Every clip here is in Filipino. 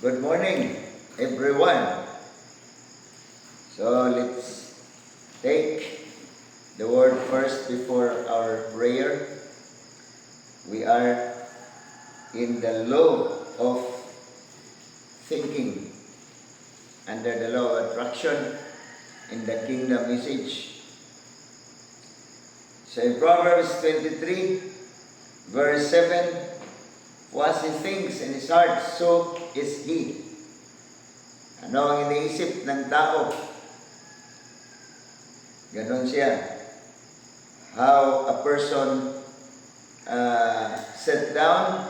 Good morning, everyone. So let's take the word first before our prayer. We are in the law of thinking, under the law of attraction in the kingdom message. So in Proverbs 23, verse 7, what he thinks in his heart, so is he. Ano ang iniisip ng tao? Ganon siya. How a person sit down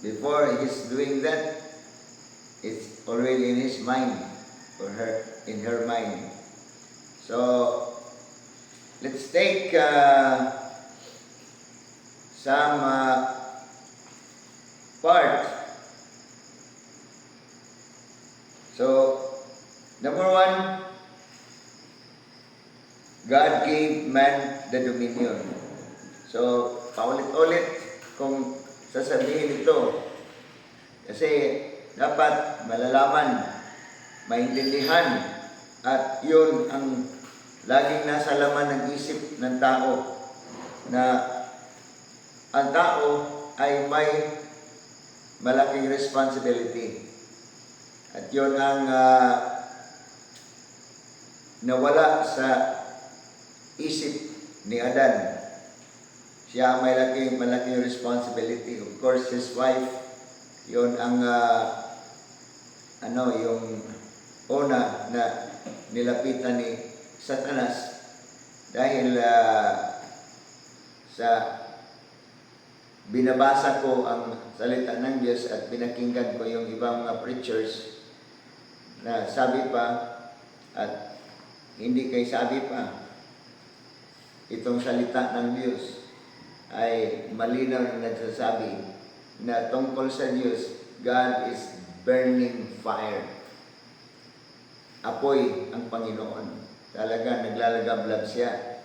before he's doing that, it's already in his mind or in her mind. So let's take some part. So, number one, God gave man the dominion. So, paulit-ulit kung sasabihin ito. Kasi dapat malalaman, maintindihan, at yun ang laging nasa laman ng isip ng tao, na ang tao ay may malaking responsibility. At yun ang nawala sa isip ni Adan. Siya may malaking responsibility. Of course, his wife, yun ang yung una na nilapitan ni Satanas dahil sa binabasa ko ang salita ng Diyos at pinakinggan ko yung ibang mga preachers na sabi pa at hindi kay sabi pa, itong salita ng Diyos ay malinaw na nagsasabi na tungkol sa Diyos, God is burning fire. Apoy ang Panginoon. Talaga naglalagablab siya.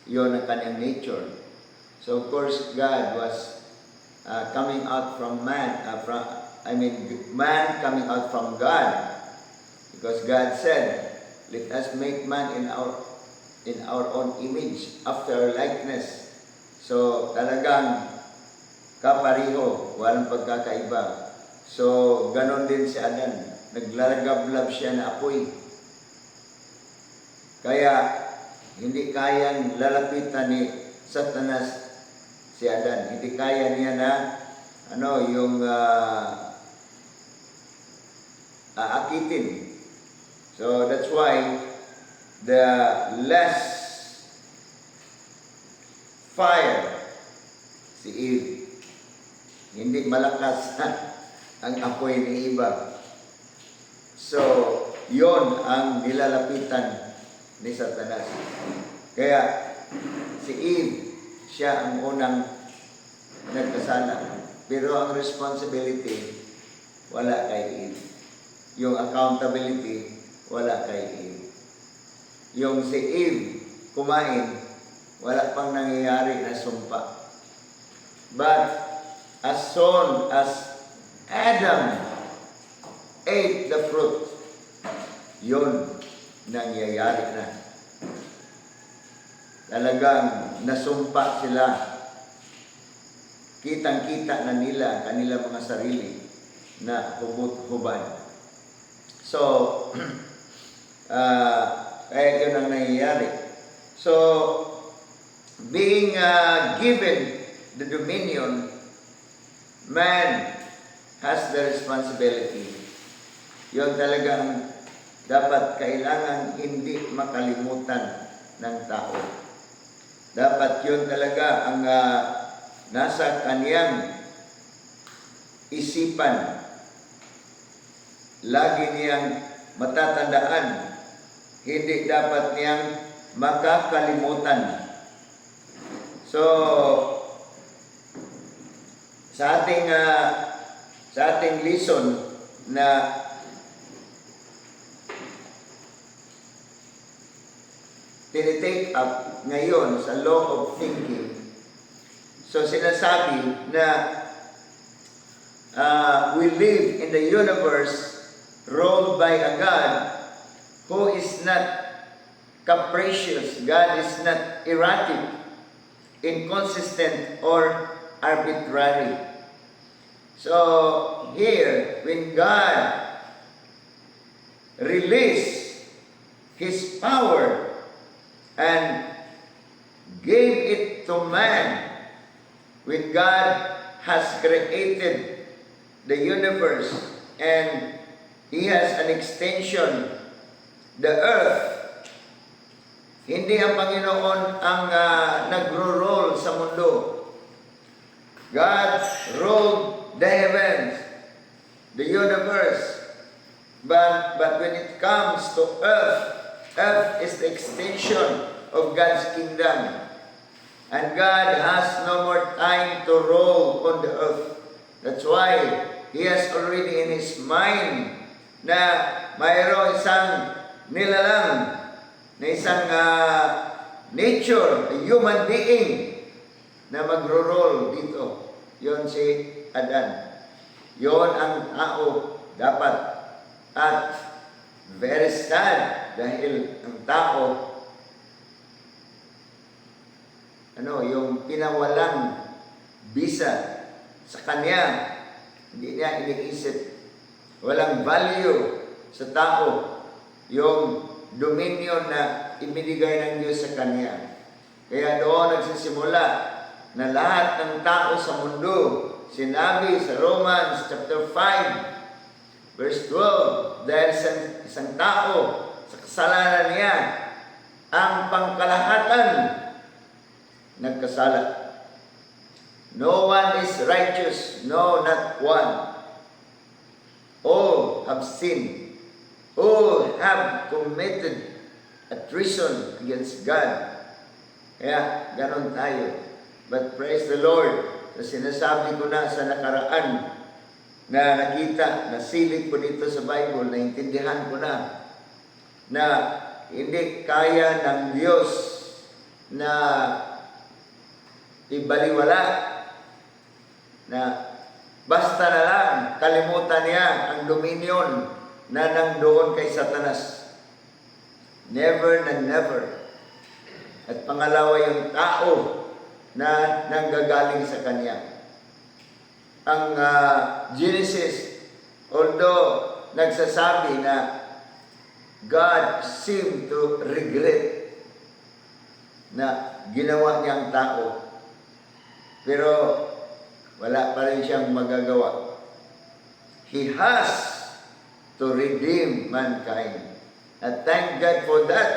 Yun ang kanyang nature. So of course, God was coming out from man, man coming out from God, because God said, "Let us make man in our own image, after our likeness." So talagang kapariho, walang pagkakaiba. So ganon din si Adan, naglalagablab siya na apoy. Kaya hindi kayang lalapitan ni Satanas si Adan. Hindi kaya niya na aakitin. So that's why the less fire si Eve. Hindi malakas ang apoy ni iba. So yon ang nilalapitan ni Satanas. Kaya si Eve, siya ang unang nagkasala. Pero ang responsibility, wala kay Eve. Yung accountability, wala kay Eve. Yung si Eve, kumain, wala pang nangyayari na sumpa. But, as soon as Adam ate the fruit, yun, nangyayari na. Talagang nasumpa sila. Kitang-kita na nila kanila mga sarili na hubot-hubad. So, kaya yun ang nangyayari. So, being given the dominion, man has the responsibility. Yun talagang dapat kailangan hindi makalimutan ng tao. Dapat yun talaga ang nasa kaniyang isipan. Lagi niyang matatandaan. Hindi dapat niyang makakalimutan. So, sa ating lesson na tinitake up ngayon sa law of thinking. So sinasabi na we live in the universe ruled by a God who is not capricious. God is not erratic, inconsistent, or arbitrary. So here, when God released His power and gave it to man, when God has created the universe and He has an extension, the earth, hindi ang Panginoon ang nagro-roll sa mundo. God ruled the heavens, the universe. But when it comes to earth, earth is the extension of God's kingdom. And God has no more time to roll on the earth. That's why He has already in His mind na mayroong isang nilalang, na isang nature, a human being na magro-roll dito. Yon si Adan. Yon ang tao dapat. At very sad dahil ang tao, yung pinawalang bisa sa kanya, hindi niya iniisip. Walang value sa tao yung dominion na ibinigay ng Diyos sa kanya. Kaya doon nagsisimula na lahat ng tao sa mundo, sinabi sa Romans chapter 5, verse 12, dahil isang tao sa kasalanan niya, ang pangkalahatan nagkasala. No one is righteous, no, not one. All have sinned. All have committed a treason against God. Kaya, ganon tayo. But praise the Lord, na sinasabi ko na sa nakaraan, na nakita, nasilip ko dito sa Bible, naintindihan ko na hindi kaya ng Diyos na ibaliwala, na basta na lang kalimutan niya ang dominion na nandoon kay Satanas. Never na never. At pangalawa, yung tao na nanggagaling sa kanya. Ang Genesis, although nagsasabi na God seemed to regret na ginawa niya ang tao, pero wala pa rin siyang magagawa. He has to redeem mankind. And thank God for that.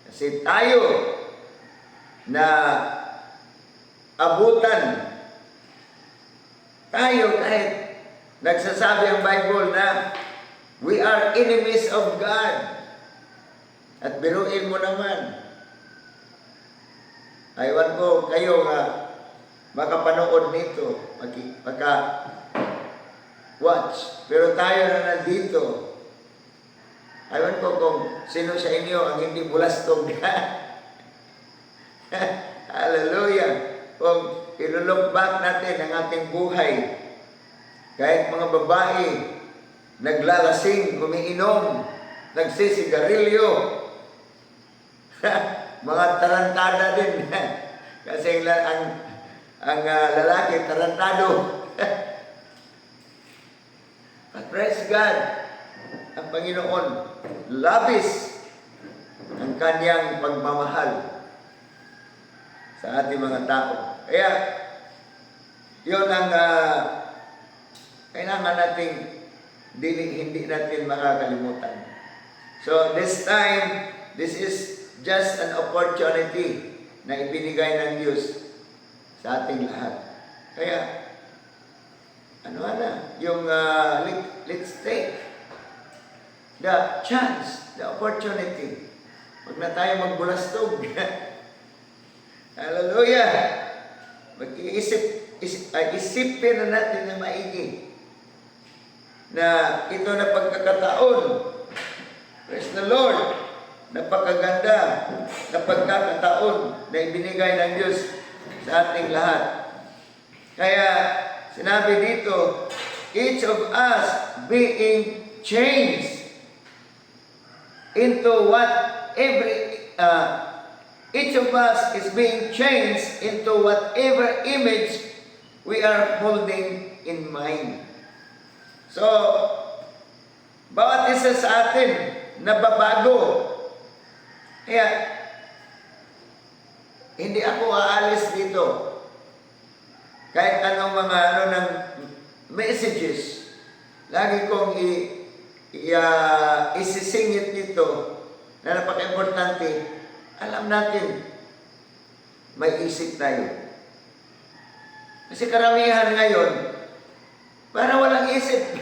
Kasi tayo na abutan, tayo kahit nagsasabi ang Bible na we are enemies of God. At biruin mo naman, aywan ko kayo nga makapanood nito, watch. Pero tayo na nandito, aywan ko kung sino sa inyo ang hindi bulastog. Hallelujah. Kung ilulok back natin ang ating buhay, kahit mga babae, naglalasing, umiinom, nagsisigarilyo, mga tarantada din. Kasi ang lalaki, tarantado. But praise God, ang Panginoon, labis ang kanyang pagmamahal sa ating mga tao. Kaya, yun ang kailangan nating hindi natin makakalimutan. So this time, this is just an opportunity na ibinigay ng Diyos sa ating lahat. Kaya, let's take the chance, the opportunity. Huwag na tayo magbulastog. Hallelujah! Isipin na natin na maigi na ito na pagkakataon. Praise the Lord! Napakaganda na pagkakataon na ibinigay ng Diyos sa ating lahat. Kaya sinabi dito each of us being changed into each of us is being changed into whatever image we are holding in mind. So, bawat isa sa atin nababago. Kaya, hindi ako aalis dito. Kahit anong mga ng messages, lagi kong isisingit dito na napaka-importante. Alam natin, may isip tayo. Kasi karamihan ngayon, parang walang isip.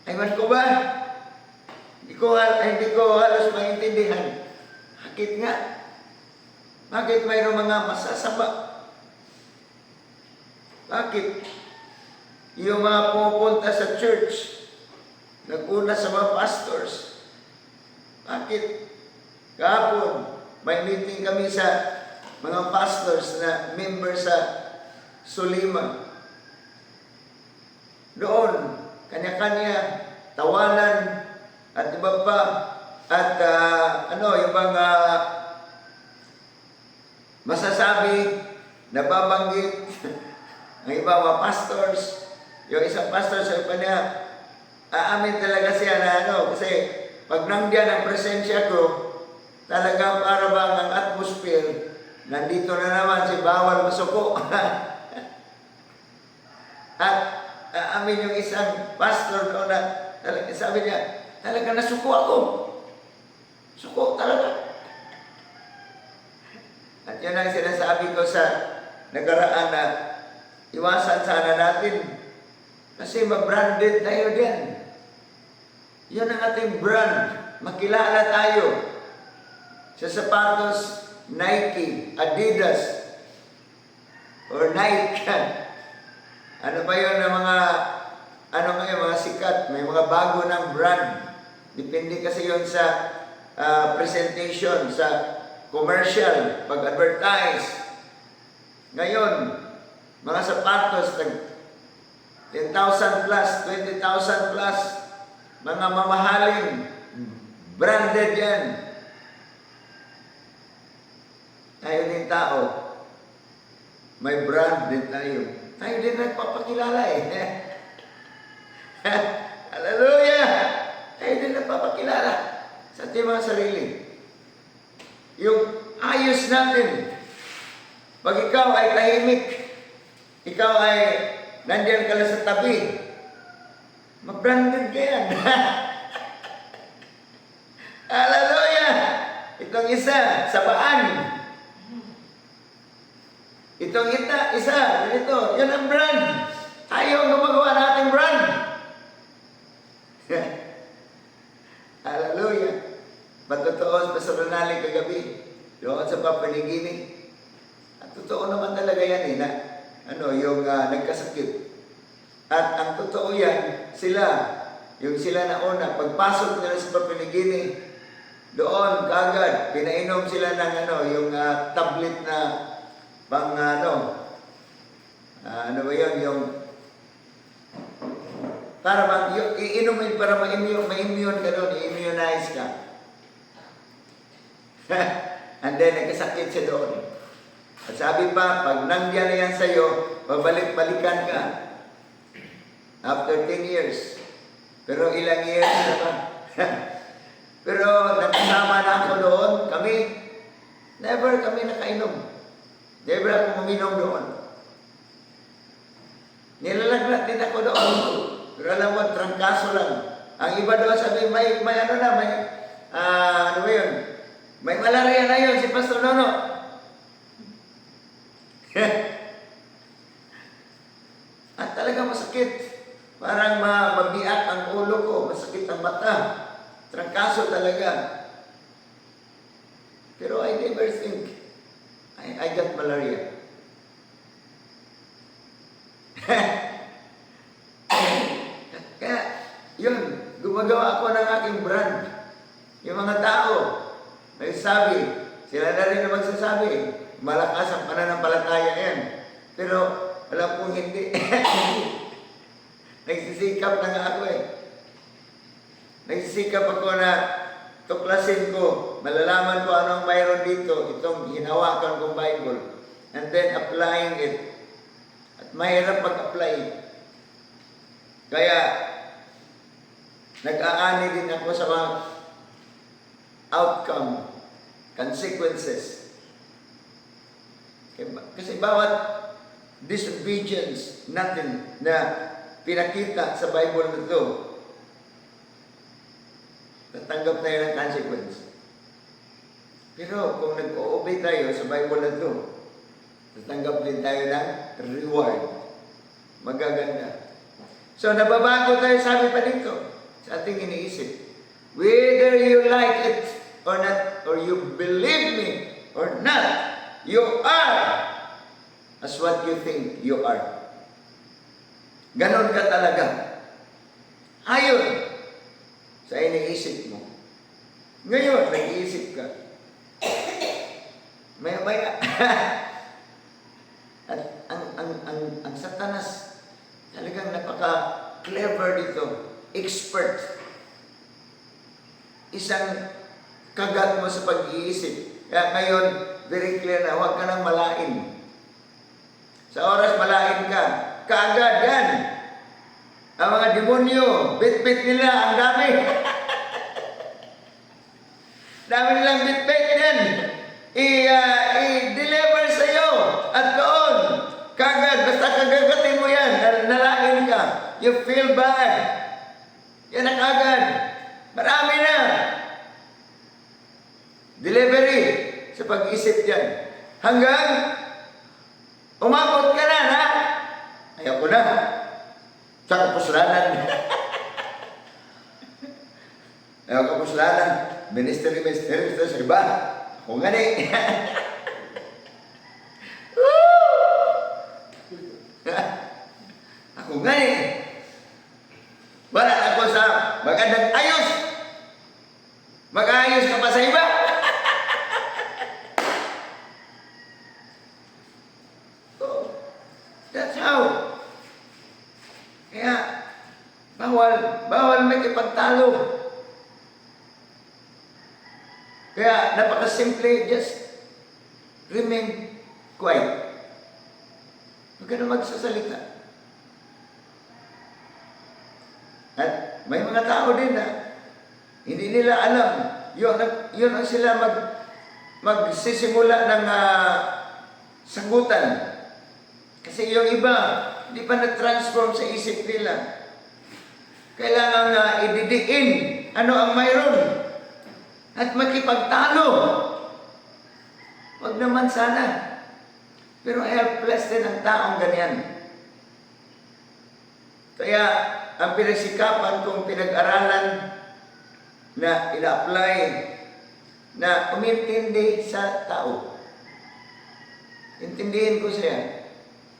Aywan ko ba? Hindi ko halos maintindihan. Bakit nga? Bakit mayroong mga masasama? Bakit? Yung mga pupunta sa church, nag-una sa mga pastors. Bakit? Kahapon, may meeting kami sa mga pastors na member sa Sulima. Doon, kanya-kanya, tawanan, at iba pa, at yung mga masasabi, nababanggit, ang iba mga pastors, yung isang pastor sa iba niya, aamin talaga siya na kasi pag nandiyan ang presensya ko, talagang para bang ang atmosphere, nandito na naman si bawal masuko. At amin yung isang pastor doon na sabi niya, talaga nasuko ako. Suko talaga. At yun ang sinasabi ko sa nagaraan na iwasan sana natin kasi ma-branded tayo diyan. Yun ang ating brand. Makilala tayo. Sa sapatos, Nike, Adidas, or Nike. Ano ba yun ng mga sikat? May mga bago ng brand. Depende kasi yun sa presentation, sa commercial, pag-advertise. Ngayon, mga sapatos, 10,000 plus, 20,000 plus, mga mamahaling, branded yan. Tayo din tao, may brand din tayo. Tayo din nagpapakilala Hallelujah! Tayo din nagpapakilala sa ating mga sarili. Yung ayos natin, pag ikaw ay tahimik, ikaw ay nandiyan ka lang sa tabi, mag-branded ka yan. Hallelujah! Itong isa, sabaan. Itong isa, ganito, yan ang brand. Tayo ang gumagawa nating brand. Hallelujah. Matotoo, Pastor Ronali kagabi, doon sa Papua New Guinea. At totoo naman talaga yan na yung nagkasakit. At ang totoo yan, yung sila na una, pagpasok nila sa Papua New Guinea, doon kagad, pinainom sila ng yung tablet na pang ano ba yun, yung para bang iinumin para ma-immune ka doon, i-immunize ka. And then nagkasakit siya doon. At sabi pa, pag nandiyan na yan sa'yo, babalik-balikan ka. After 10 years. Pero ilang years na ba? Pero nagkasama na ako doon, never kami nakainom. Never ako uminom doon. Nilalagnat din ako doon. Pero alam mo, trangkaso lang. Ang iba doon sabi, may may malaria na yun si Pastor Nono. At talaga masakit. Parang mabiyak ang ulo ko, masakit ang mata. Trangkaso talaga. Pero I never think I got malaria. Kaya, yun, gumagawa ako ng aking brand. Yung mga tao, nagsasabi, sila na rin na magsasabi, malakas ang pananampalataya yan. Pero, alam kong hindi. nagsisikap na nga ako eh. Nagsisikap ako na tuklasin ko, malalaman ko anong mayroon dito, itong hinawakan kong Bible, and then applying it. At mahirap mag-apply. Kaya, nag-aani din ako sa mga outcome, consequences. Kasi bawat disobedience natin na pinakita sa Bible na ito, tatanggap tayo ng consequence. Pero kung nag-o-obey tayo sa Bible na ito, tatanggap din tayo ng reward. Magaganda. So, nababago tayo, sabi pa dito, sa ating iniisip. Whether you like it or not, or you believe me or not, you are as what you think you are. Ganon ka talaga. Ayon sa iniisip mo. Ngayon, nag-iisip ka. Maya-maya. At ang Satanas, talagang napaka-clever dito. Expert. Isang kagat mo sa pag-iisip. Kaya ngayon, very clear na, huwag ka nang malain. Sa oras malain ka, kaagad yan. Ang mga demonyo, bit-bit nila, ang dami. Dami nilang bit-bit yan. I-deliver sa'yo. At doon, kagad, basta kagagatin mo yan, nalain ka. You feel bad. Yan ang agad. Marami na. Delivery sa pag-isip yan. Hanggang umabot ka na. Ayaw ko na. Sa kapuslanan. Ayaw kapuslanan. Ministry sa iba. Ako nga ni. Ako nga ni. Wala ako sa magandang ayos. Mag-ayos ka pa sa iba. That's how. Kaya, bawal may kipagtalo. Kaya, napakasimple, just remain quiet. Huwag ka na magsasalita. At may mga tao din na hindi nila alam. Yun ang sila magsisimula ng sagutan. Kasi yung iba, hindi pa na-transform sa isip nila. Kailangan na ididiin ano ang mayroon. At makipagtalo. Huwag naman sana. Pero helpless din ang taong ganyan. Kaya, ang pinagsikapan kong pinag-aralan na ina-apply na umintindi sa tao. Intindihin ko siya.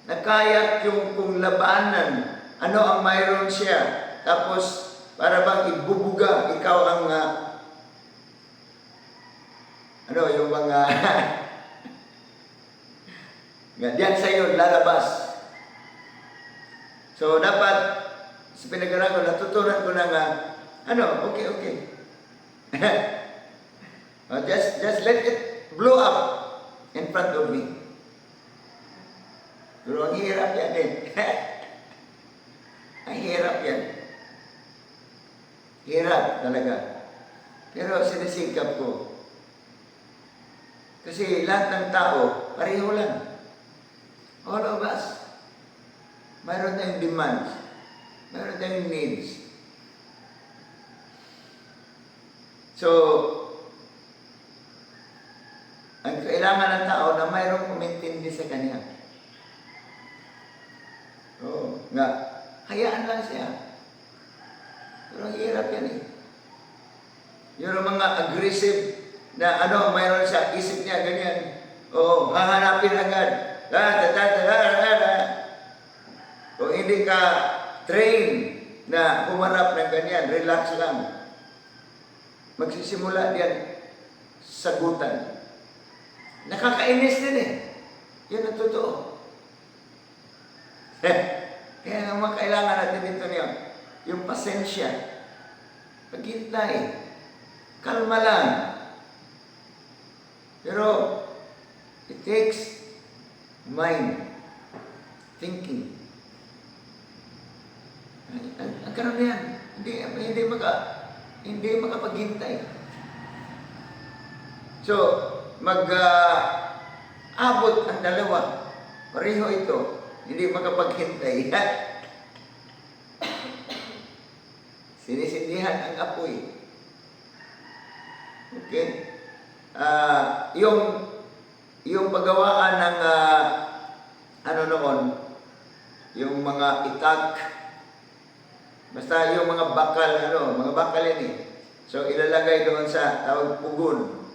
Nakaya yung kung labanan, ano ang mayroon siya. Tapos, para bang ibubuga, ikaw ang, yung mga, diyan sa'yo, lalabas. So, dapat, sa pinag-aralan ko, natutunan ko na okay. just let it blow up in front of me. Pero ang hirap yan eh. Ang hirap yan. Hirap talaga. Pero sinisikap ko. Kasi lahat ng tao, pareho lang. All of us. Mayroon tayong demands. Mayroon tayong needs. So, ang kailangan ng tao na mayroong kumintindi sa kanya. Nga, hayaan lang siya. Pero ang hirap yan eh. Yung mga aggressive na mayroon sa isip niya, ganyan. Hahanapin agad. Kung hindi ka train na humarap ng ganyan, relax lang. Magsisimula diyan sagutan. Nakakainis din eh. Yun ang totoo. Kaya ang kailangan natin dito niya, yung pasensya. Paghintay. Kalma lang. Pero, it takes mind, thinking. Ang karamihan, hindi makapaghintay. So, abot ang dalawa. Pareho ito. Hindi makapaghintay. Sinisindihan ang apoy. Okay? Yung paggawaan ng ano noon, yung mga itak, basta yung mga bakal, mga bakal yan eh. So, ilalagay doon sa tawag pugon.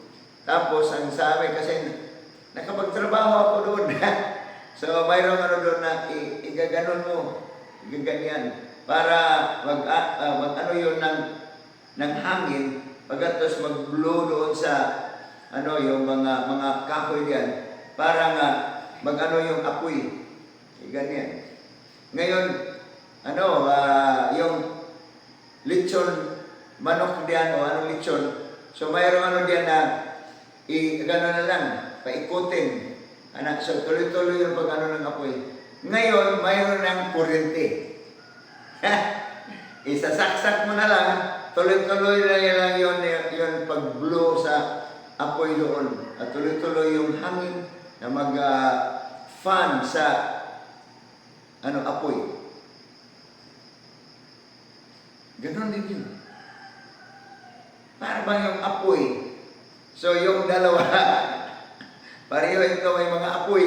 Tapos, ang sa amin kasi, nakapagtrabaho ako doon. So, mayroong doon na igaganon mo, igaganyan, para mag yun ng hangin, pagkatos mag-blow doon sa, yung mga kahoy diyan, para nga, yung apoy, ganyan. Ngayon, yung lechon, manok diyan, o anong lechon, so mayroong diyan na, gano'n na lang, paikutin. So tuloy-tuloy yung ng apoy. Ngayon, mayroon ng kuryente. Isasaksak mo na lang, tuloy-tuloy na lang yun pag-blow sa apoy doon. At tuloy-tuloy yung hangin na mag-fan sa apoy. Ganon din yun. Para bang yung apoy? So yung dalawa, pareho ito may mga apoy.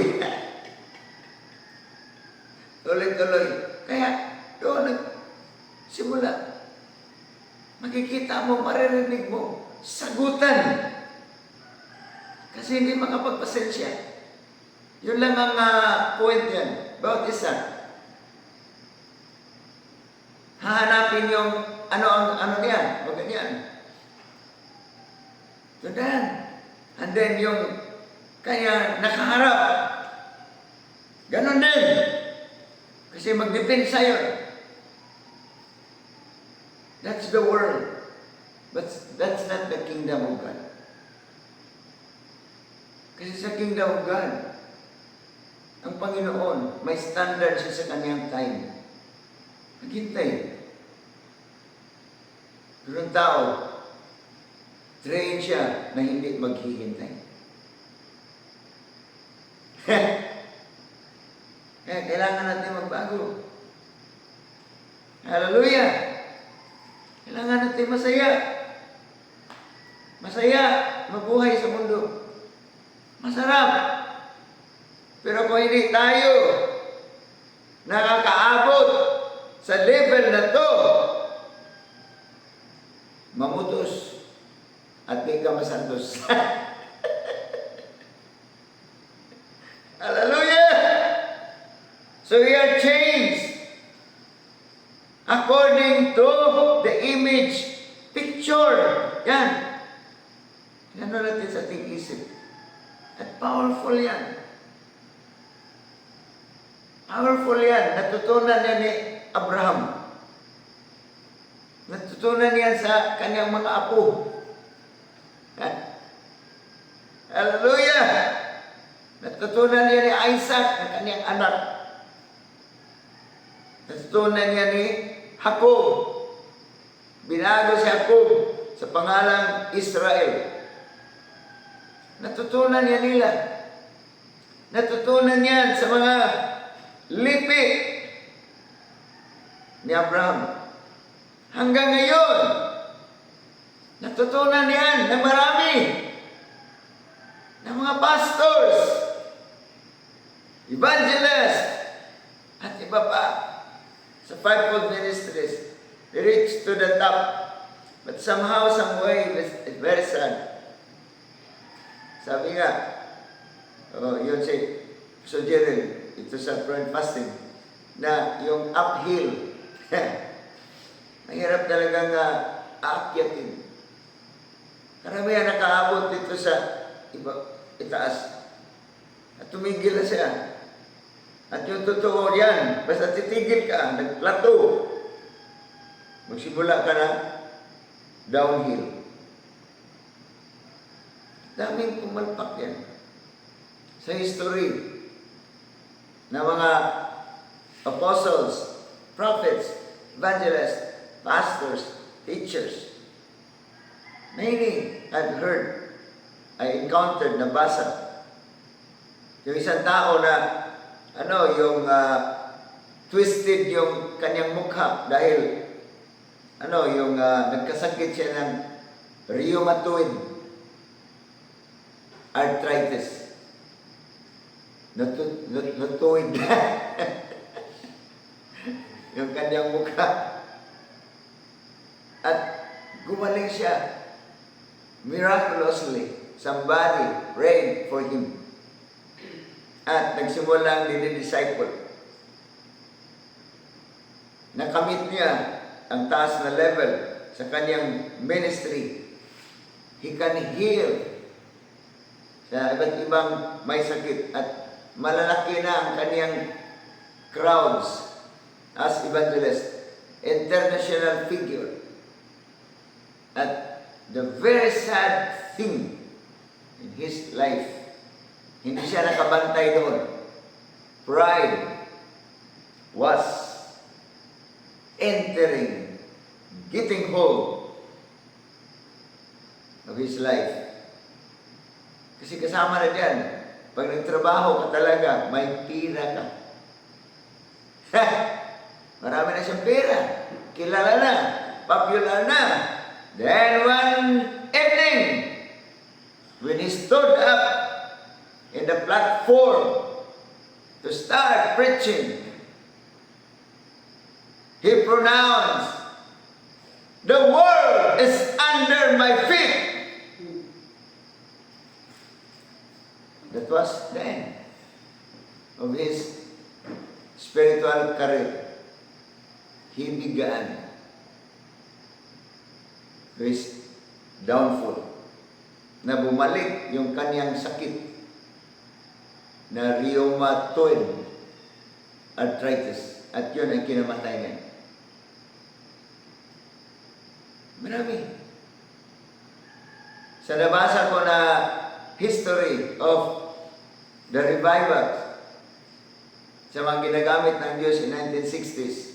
Tuloy-tuloy. Kaya doon simula. Makikita mo, maririnig mo, sagutan. Kasi hindi makapagpasensya. Yun lang ang point yan. Bawat isa. Hahanapin yung ano yan, wag ganyan. Tundan. And then yung kaya nakaharap. Ganon din. Kasi magdepensa yun. That's the world. But that's not the kingdom of God. Kasi sa kingdom of God, ang Panginoon, may standard siya sa kanyang time. Maghintay. Pero ang tao, train siya na hindi maghihintay. Kaya kailangan natin magbago. Hallelujah! Kailangan natin masaya. Masaya, mabuhay sa mundo. Masarap. Pero kung hindi tayo nakakaabot sa level na to, mamutos at di ka masantos. Hallelujah! So we are changed according to the image picture. Yan. Yan natin sa ating isip. At powerful yan. Powerful yan. Natutunan yan ni Abraham. Natutunan yan sa kanyang mga apo. Hallelujah! Natutunan yan ni Isaac, ang kanyang anak. Natutunan yan ni Jacob. Binago si Jacob sa pangalang Israel. Natutunan yan nila. Natutunan yan sa mga lipi ni Abraham. Hanggang ngayon, natutunan yan ng marami, ng mga pastors, evangelists, at iba pa sa fivefold ministries. They reach to the top. But somehow, some way, it's very sad. Sabi nga, yun si Gerald, ito sa prayer fasting, na yung uphill, mahirap talagang aakyatin. Karamihan nakaabot dito sa itaas. At tumigil na siya. At yung totoo yan, basta titigil ka, nagplato. magsimula ka na downhill. Daming pumalpak yan sa history na mga apostles, prophets, evangelists, pastors, teachers. Many I've heard, I encountered, nabasa. Yung isang tao na, yung twisted yung kanyang mukha dahil, nagkasakit siya ng rheumatoid arthritis. Natuwid na yung kanyang mukha. At gumaling siya. Miraculously, somebody prayed for him. At nagsimulang dinidisciple. Nakamit niya ang taas na level sa kanyang ministry. He can heal sa iba't ibang may sakit at malalaki na ang kanyang crowds as evangelist, international figure. At the very sad thing in his life, hindi siya nakabantay doon. Pride was getting hold of his life. Kasi kasama na dyan, pag nagtrabaho ka talaga, may pira ka. Marami na siyang pera. Kilala na. Popular na. Then one evening, when he stood up in the platform to start preaching, he pronounced, "The world is under my feet." That was the end of his spiritual career. He began his downfall. Na bumalik yung kanyang sakit na rheumatoid arthritis. At yun ang kinamatay niya. Marami. Sa nabasa ko na history of the revival sa mga ginagamit ng Diyos in 1960s.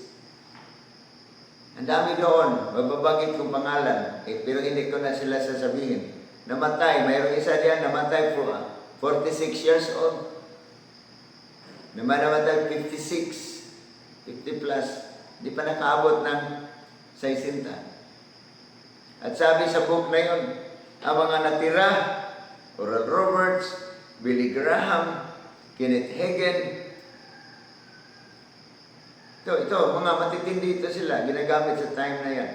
Ang dami doon, mababanggit kong pangalan, pero hindi ko na sila sasabihin. Namatay, mayroong isa diyan, namatay po, 46 years old. Namatay 56, 50 plus, di pa nakaabot ng 60. At sabi sa book na yun, ang mga natira, Oral Roberts, Billy Graham, Kenneth Hagin. Ito, mga matitindi ito sila, ginagamit sa time na yan.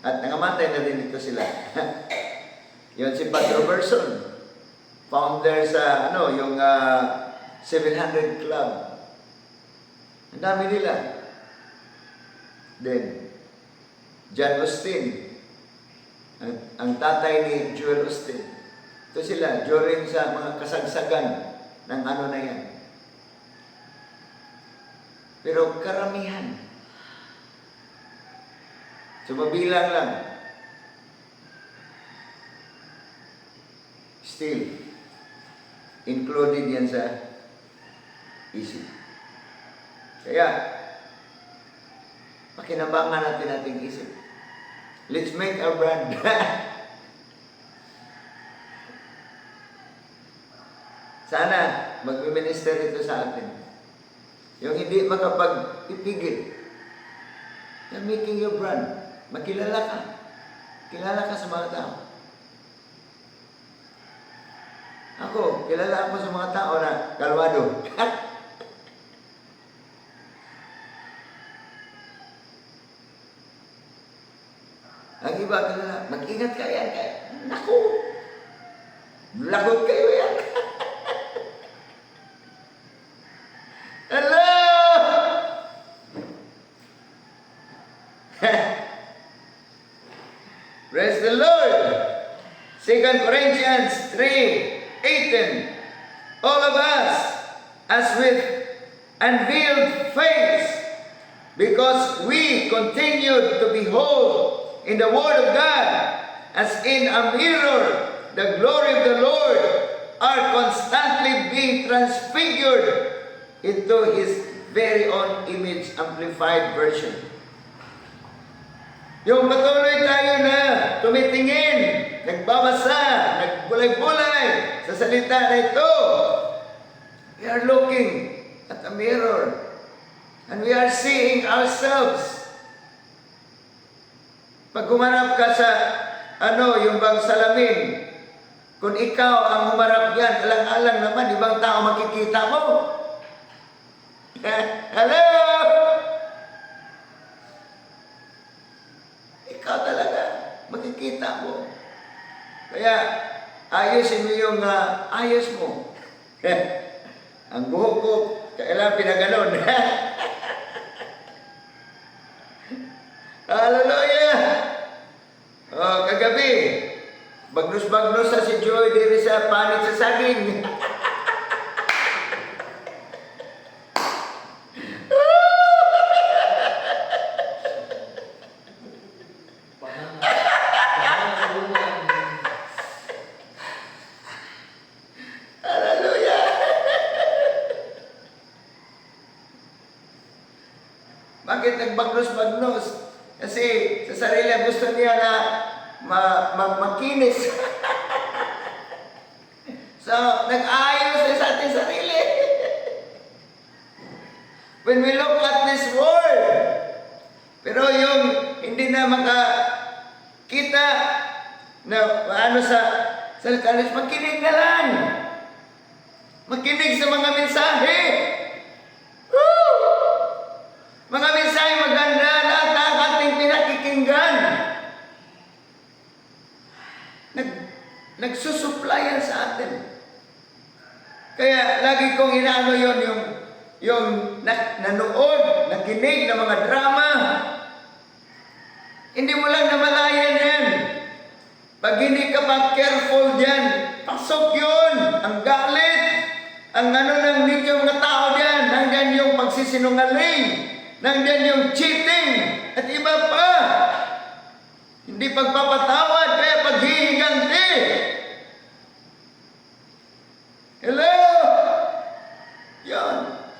At nangamatay na rin ito sila. Yun si Pat Robertson, founder sa, yung 700 Club. Ang dami nila. Then, John Austin, ang tatay ni Joel Austin. Ito sila, during sa mga kasagsagan ng na yan. Pero karamihan. So, mabilang lang. Still, included yan sa isip. Kaya, pakinabangan natin ating isip. Let's make our brand. Sana magmi-minister ito sa atin. Yung hindi makapag-ipigil. You're making your brand. Makilala ka. Kilala ka sa mga tao. Ako, kilala ako sa mga tao na kalmado. Ang iba kilala, mag-ingat ka yan. Naku! Lagot kayo yan. Hello! Praise the Lord! 2 Corinthians 3:18. All of us, as with unveiled face, Because we continue to behold in the Word of God, as in a mirror, the glory of the Lord, are constantly being transfigured into His very own image, amplified version. Yung patuloy tayo na tumitingin, nagbabasa, nagbulay-bulay sa salita na ito, we are looking at a mirror and we are seeing ourselves. Pag humarap ka sa yung bang salamin, kung ikaw ang humarap yan, alang-alang naman, ibang tao makikita mo. Hello! Ikaw talaga, makikita mo. Kaya, ayusin mo yung ayos mo. Ang buhok ko, kailangan pinaganon. Hallelujah! Kagabi, bagnos-bagnos sa si Joy diri sa panit sa saging. Hallelujah! Bakit nagbagnos-bagnos? Kasi sa sarili gusto niya na makinis. So, nag-ayos sa ating sarili. When we look at this world, pero yung hindi na makakita na sa kalis, makinig na lang. Makinig sa mga mensahe. Woo! Mga mensahe maganda na ang ating pinakikinggan. Nagsusuplayan sa atin. Kaya lagi kong inaano yung nanood, nakinig ng mga drama. Hindi mo lang namalayan yan. Pag hindi ka pa careful dyan, pasok yun. Ang galit. Ang ng ninyong mga tao dyan. Nandyan yung pagsisinungaling. Nandyan yung cheating. At iba pa. Hindi pagpapatawad, kaya paghihiganti. Hello? Yun.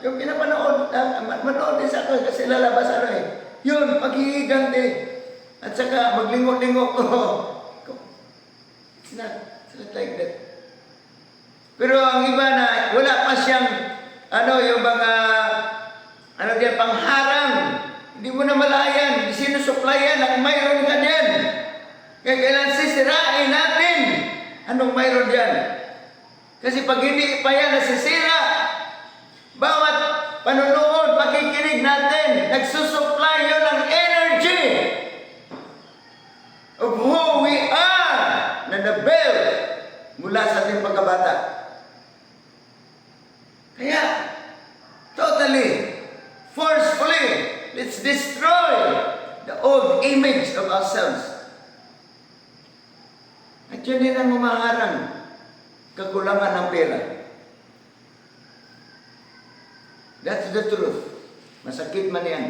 Yung pinapanood, manood din sa akin kasi lalabas Yun, paghihiganti. At saka maglingo-lingo ko. It's not like that. Pero ang iba na wala pa siyang yung mga pangharang. Hindi mo na malayan, sinusuplayan ang mayroon ka dyan. Kaya kailan sisirain natin anong mayroon dyan. Kasi pag hindi pa yan nasisira, bawat panunood, pakikinig natin, nagsusupply yun ng energy of who we are na na-build mula sa ating pagkabata. Kaya, totally, forcefully, let's destroy the old image of ourselves. At yun din ang umaharang kakulangan ng pera. That's the truth. Masakit man yan.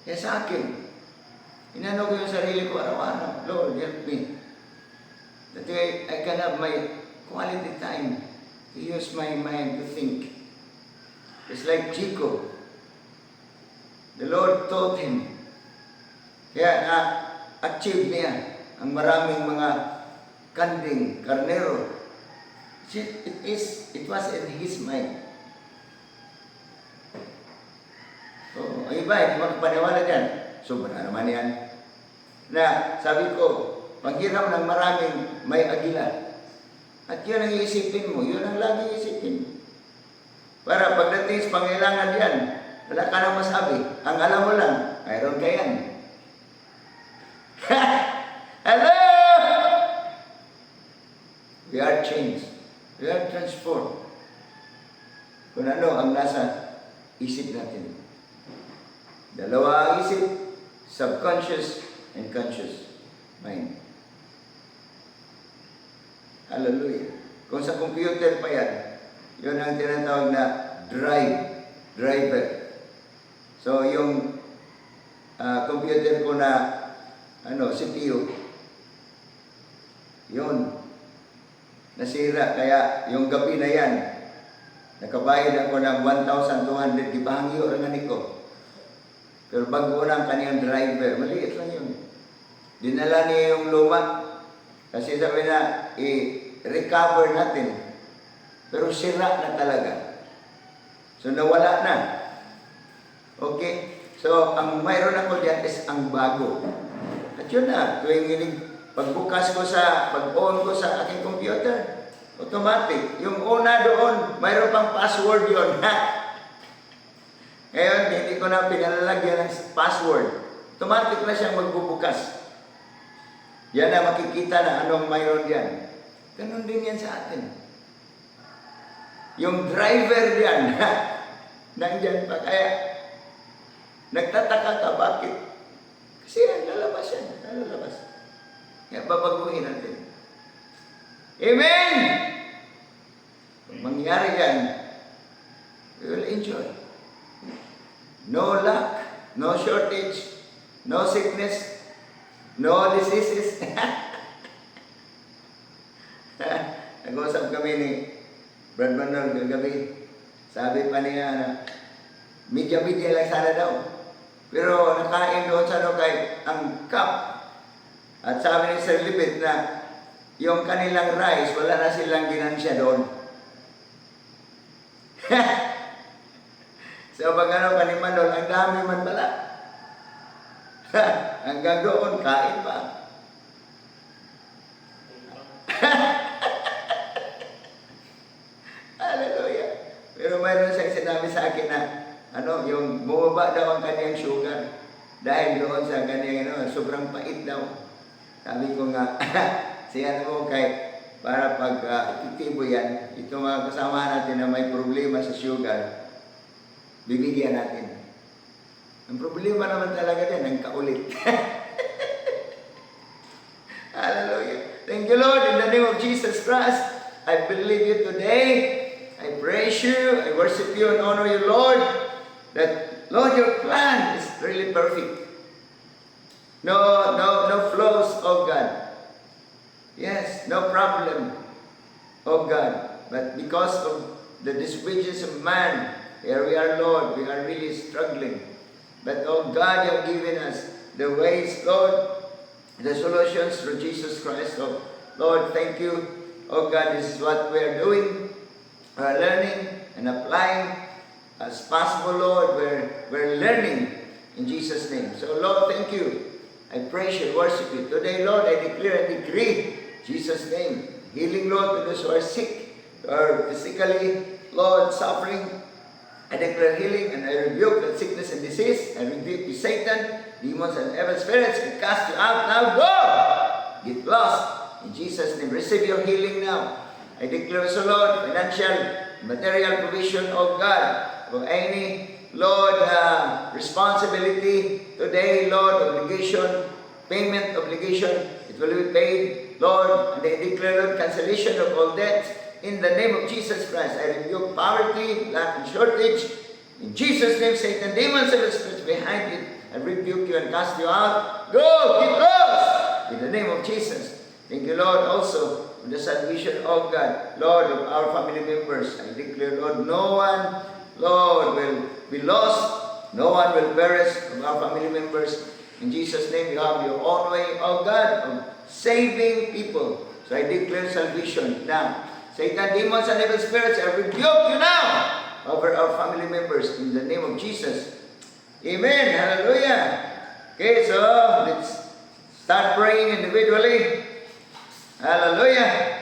Kaya sa akin, inano ko yung sarili ko araw-araw. Lord, help me. That I can have my quality time to use my mind to think. It's like Chico. The Lord taught him. Kaya na-achieve niya ang maraming mga kanding, karnero. It was in his mind. So, ang iba, hindi makapaniwala dyan. Sobra naman yan. Na, sabi ko, paghiram ng maraming may agila. At yun ang iisipin mo, yun ang lagi iisipin. Para pagdating sa pangailangan yan, wala ka nang masabi. Ang alam mo lang, mayroon ka yan. Hello! We are changed. We are transformed. Kung ano ang nasa isip natin. Dalawa ang isip, subconscious and conscious mind. Hallelujah. Kung sa computer pa yan, yun ang tinatawag na driver. So yung computer ko na CPU, yun, nasira. Kaya yung gabi na yan, nakabayad ako ng 1,200, di ba hangyo rin ko. Pero bago ng kaniyang driver, maliit lang yun. Dinala niya yung luma. Kasi sabi na, i-recover natin. Pero sira na talaga. So nawala na. Okay? So, ang mayroon ako diyan is ang bago. At yun na, pagbukas ko pag-on ko sa aking computer, automatic. Yung una doon, mayroon pang password yun. Ngayon, hindi ko na pinalalagyan ng password. Automatic na siyang magbubukas. Yan na makikita na anong mayroon yan. Ganun din yan sa atin. Yung driver yan, nandyan pa. Kaya, nagtataka ka bakit? Kasi yan, lalabas yan. Lalabas. Kaya babaguhin natin. Amen! Kung mangyari yan, we will enjoy. No lack, no shortage, no sickness, no diseases. Nag-usap kami ni Brad Manuel kagabi. Sabi pa niya na media lang sana daw. Pero nakain doon sa kay ang cup. At sabi ni Sir Libet na yung kanilang rice, wala na silang ginansya doon. So pag kaniman doon, ang dami man pala. Hanggang doon, kain pa. Hallelujah. Pero mayroon siyang sinabi sa akin na, yung bumaba daw ang kanyang sugar. Dahil doon sa kanyang, sobrang pait daw. Sabi ko nga, siya mo para pag epektibo yan, ito mga kasama natin na may problema sa sugar, bibigyan natin. Ang problema naman talaga din, ang kaulit. Hallelujah. Thank you, Lord. In the name of Jesus Christ, I believe you today. I praise you. I worship you and honor you, Lord. That, Lord, your plan is really perfect. No flaws, oh God. Yes, no problem, oh God. But because of the disobedience of man, here we are, Lord. We are really struggling. But, oh God, you have given us the ways, Lord, the solutions through Jesus Christ. So, Lord, thank you. Oh God, this is what we are doing. We are learning and applying as possible, Lord. We're learning in Jesus' name. So, Lord, thank you. I praise you, worship you. Today, Lord, I declare and decree, Jesus' name, healing, Lord, to those who are sick, or physically, Lord, suffering. I declare healing and I rebuke that sickness and disease. I rebuke you, Satan, demons and evil spirits, and cast you out now. Go! Get lost. In Jesus' name, receive your healing now. I declare so, Lord, financial, material provision, oh God, for any, Lord, responsibility today, Lord, obligation, payment obligation, it will be paid, Lord, and I declare, Lord, cancellation of all debts. In the name of Jesus Christ, I rebuke poverty, lack, and shortage. In Jesus' name, Satan, demons and spirits behind it, I rebuke you and cast you out. Go, get lost! In the name of Jesus. Thank you, Lord, also for the salvation of God, Lord, of our family members. I declare, Lord, no one, Lord, will be lost. No one will perish of our family members. In Jesus' name, you have your own way, oh God, of saving people. So I declare salvation now. Satan, demons, and evil spirits, I rebuke you now over our family members in the name of Jesus. Amen. Hallelujah. Okay, so let's start praying individually. Hallelujah.